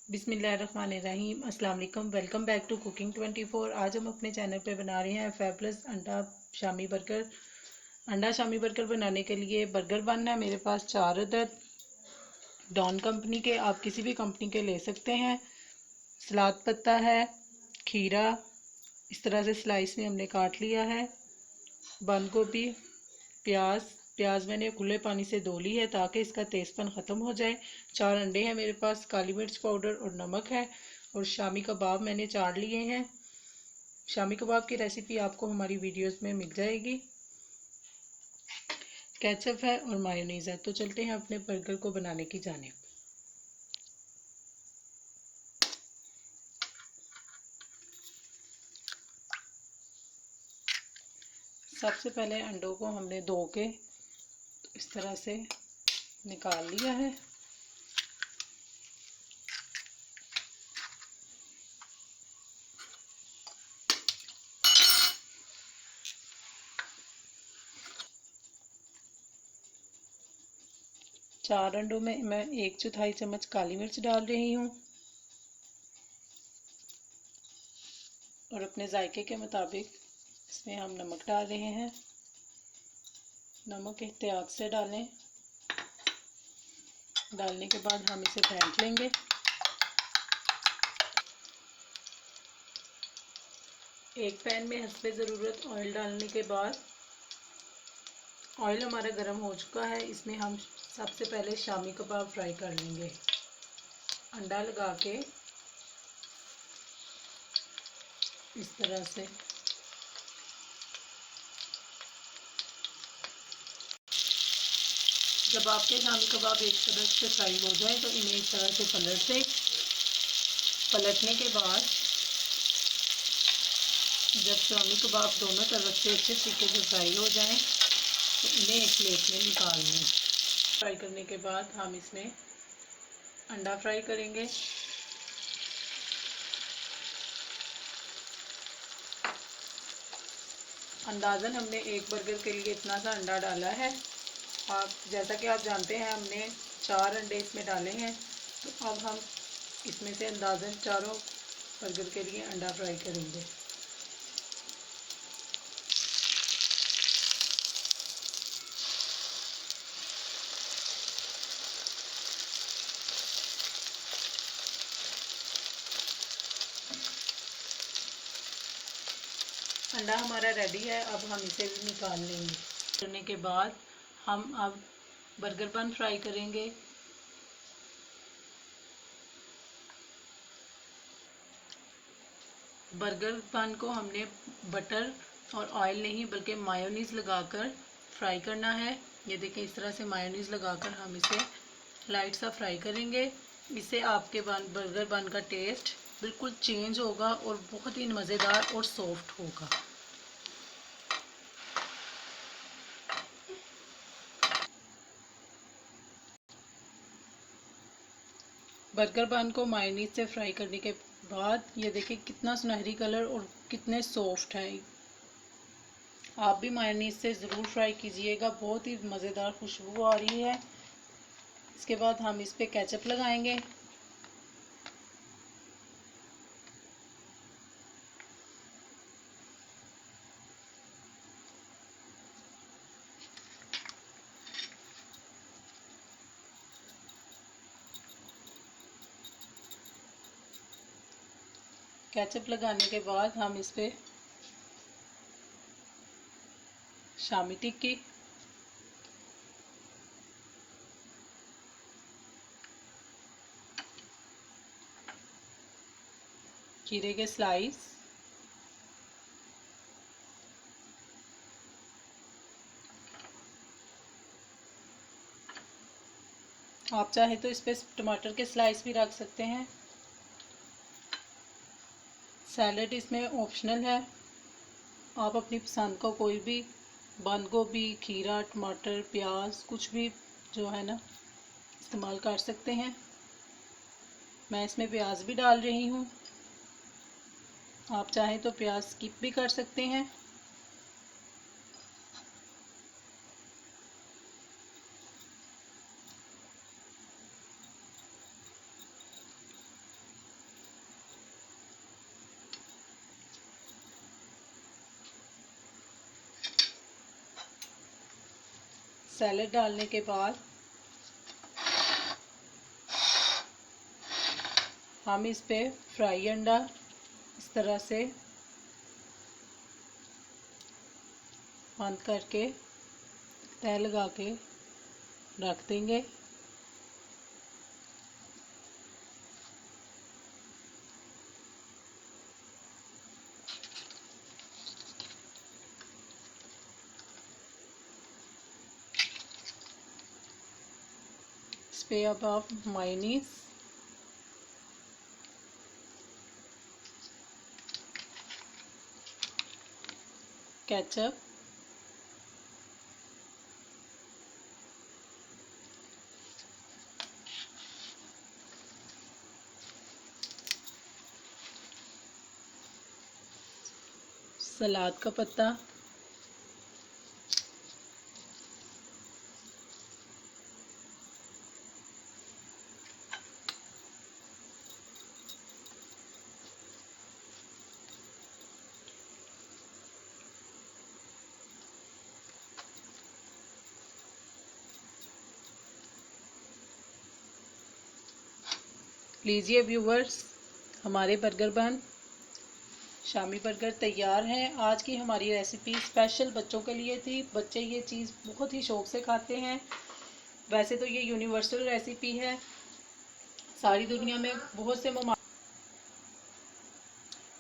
बिस्मिल्लाहिर्रहमानिर्रहीम। अस्सलाम वालेकुम। Welcome back to cooking 24। आज हम अपने चैनल पे बना रहे हैं फैबुलस अंडा शामी बर्गर। अंडा शामी बर्गर बनाने के लिए बर्गर बन है मेरे पास 4 अदद डॉन कंपनी के, आप किसी भी कंपनी के ले सकते हैं। सलाद पत्ता है, खीरा इस तरह से स्लाइस में हमने काट लिया है, बंद गोभी, प्याज प्याज मैंने खुले पानी से धो ली है ताकि इसका तेज़पन ख़त्म हो जाए। 4 अंडे हैं मेरे पास, काली मिर्च पाउडर और नमक है, और शामी कबाब मैंने 4 लिए हैं। शामी कबाब की रेसिपी आपको हमारी वीडियोस में मिल जाएगी। केचप है और मायोनीज़ है। तो चलते हैं अपने बर्गर को बनाने की जानिब। सबसे पहले अंडों को हमने धो के इस तरह से निकाल लिया है। चार अंडों में मैं 1/4 चम्मच काली मिर्च डाल रही हूँ और अपने जायके के मुताबिक इसमें हम नमक डाल रहे हैं। नमक एहतियात से डालें। डालने के बाद हम इसे फेंट लेंगे। एक पैन में हस्बे ज़रूरत ऑयल डालने के बाद ऑयल हमारा गर्म हो चुका है। इसमें हम सबसे पहले शामी कबाब फ्राई कर लेंगे। अंडा लगा के इस तरह से जब आपके शामी कबाब एक तरफ से फ्राई हो जाए तो इन्हें इस तरह से पलट दें। पलटने के बाद जब शामी कबाब दोनों तरफ से अच्छे तरीके से फ्राई हो जाएं तो इन्हें एक प्लेट में निकाल लें। फ्राई करने के बाद हम इसमें अंडा फ्राई करेंगे। अंदाज़न हमने एक बर्गर के लिए इतना सा अंडा डाला है। आप जैसा कि आप जानते हैं हमने 4 अंडे इसमें डाले हैं, तो अब हम इसमें से अंदाज़न चारों बर्गर के लिए अंडा फ्राई करेंगे। अंडा हमारा रेडी है, अब हम इसे भी निकाल लेंगे। करने के बाद हम अब बर्गर बन फ्राई करेंगे। बर्गर बन को हमने बटर और ऑयल नहीं बल्कि मायोनीज़ लगाकर फ्राई करना है। ये देखिए इस तरह से मायोनीज़ लगाकर हम इसे लाइट सा फ्राई करेंगे। इससे आपके बर्गर बन का टेस्ट बिल्कुल चेंज होगा और बहुत ही मज़ेदार और सॉफ्ट होगा। बर्गर बन को मायोनीज से फ्राई करने के बाद ये देखिए कितना सुनहरी कलर और कितने सॉफ्ट है। आप भी मायोनीज से ज़रूर फ्राई कीजिएगा, बहुत ही मज़ेदार खुशबू आ रही है। इसके बाद हम इस पर केचप लगाएंगे। केचप लगाने के बाद हम इस पर शामी टिक्की, खीरे के स्लाइस, आप चाहे तो इस पर टमाटर के स्लाइस भी रख सकते हैं। सैलड इसमें ऑप्शनल है, आप अपनी पसंद का कोई भी बंद गोभी, खीरा, टमाटर, प्याज कुछ भी जो है ना इस्तेमाल कर सकते हैं। मैं इसमें प्याज भी डाल रही हूँ, आप चाहें तो प्याज स्किप भी कर सकते हैं। सैलेड डालने के बाद हम इस पे फ्राई अंडा इस तरह से बंद करके तह लगा के रख देंगे। इस पे अब आप मायोनीज, केचप, सलाद का पत्ता, लीजिए व्यूवर्स, हमारे बर्गर बन शामी बर्गर तैयार हैं। आज की हमारी रेसिपी स्पेशल बच्चों के लिए थी। बच्चे ये चीज़ बहुत ही शौक से खाते हैं। वैसे तो ये यूनिवर्सल रेसिपी है, सारी दुनिया में बहुत से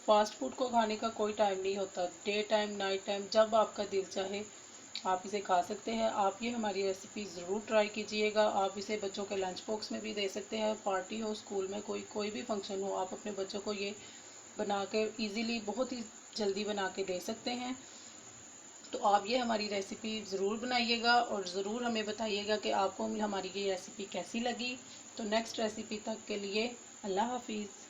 फास्ट फूड को खाने का कोई टाइम नहीं होता। डे टाइम, नाइट टाइम, जब आपका दिल चाहे आप इसे खा सकते हैं। आप ये हमारी रेसिपी ज़रूर ट्राई कीजिएगा। आप इसे बच्चों के लंच बॉक्स में भी दे सकते हैं। पार्टी हो, स्कूल में कोई भी फंक्शन हो, आप अपने बच्चों को ये बना के ईज़िली, बहुत ही जल्दी बना के दे सकते हैं। तो आप ये हमारी रेसिपी ज़रूर बनाइएगा और ज़रूर हमें बताइएगा कि आपको हमारी ये रेसिपी कैसी लगी। तो नेक्स्ट रेसिपी तक के लिए अल्लाह हाफिज़।